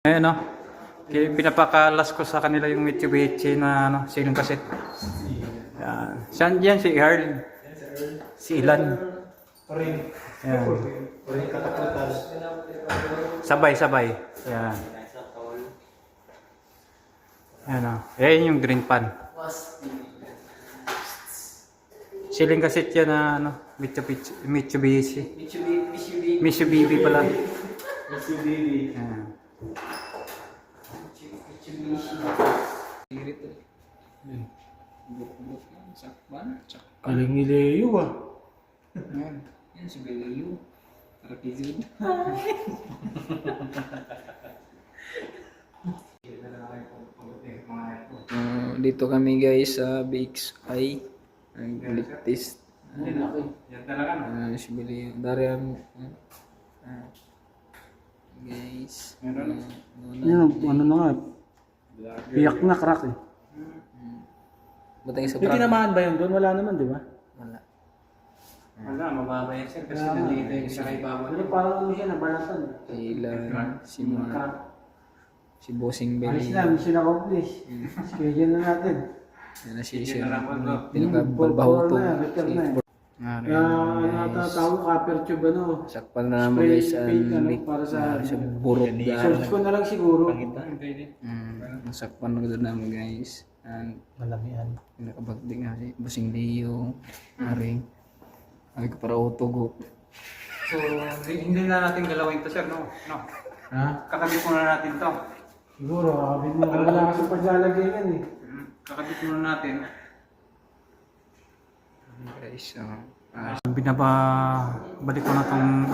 Ayan no, pinapakalas ko sa kanila yung Mitsubishi na siling kaset. Yan. Saan yan si Earl? Si Ilan? Yan. Sabay. Yan. Yan o. Ayan yung green pan. Siling kaset yan na Mitsubishi. Mitsubishi pala. Yan. Kaling ni Leo ah. Yan si Leo. Rakizid. Dito kami guys sa BXI. Nag-test. Yan talaga no? Si Leo. Darian. Guys. Yan, ano na nga. Piyak na, crack eh. Batay sa May tinamaan ba yun doon? Wala naman, di ba? Wala. Wala, mababa yan sir kasi nandito yung sa kaibawan. Pero parang ano siya, nabalatan. Ilan. Crack. Si Bossing Alis Belly. na, mission accomplish. Schedule na natin. Yan na si Sir. Pinaka-balbaho Pinaka-balbaho to. return na eh. Kaya natatawag copper tube ano. Sakpan na naman guys Spray paint, ano, ang para sa burot search ko na lang siguro. sakpan na doon naman guys. And Malamihan. nakabagdig nga si Bossing Leo. Aring. Ay ko para utugo. So, hindi na natin galawin to sir, no? Ha? Kakabit muna natin to. Siguro, kakabit mo. Wala kasi paglalagay yan eh. Kakabit muna natin. Guys, Balik ko na tong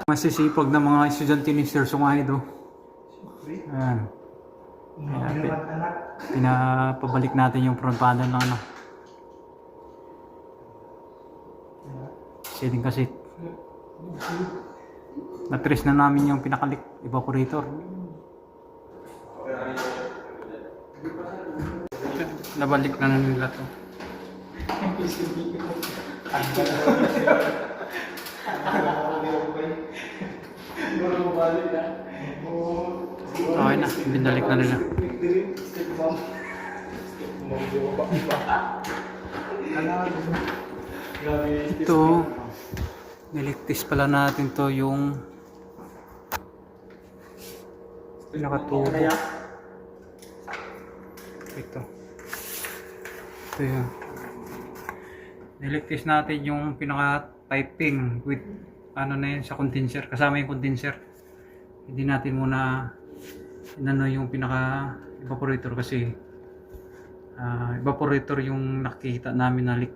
masisipag na mga estudyante ni Sir Sungaido. Ayan. Pinapabalik natin yung front panel ng siling kasit. Na-trace na namin yung pinakalik evaporator. Nabalik na nila to. Okay na, binalik na nila. Ito, niligtis pala natin to yung pinakatubo. Ito yun. Niligtis natin yung pinaka piping with ano na yun sa condenser, kasama yung condenser. Hindi natin muna inano yung pinaka evaporator kasi evaporator yung nakikita namin na leak.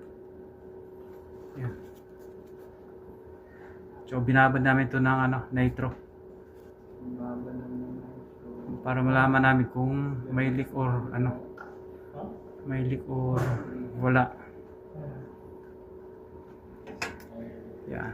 Yan. So binabad namin ito ng nitro para malaman namin kung may leak or wala. Yan.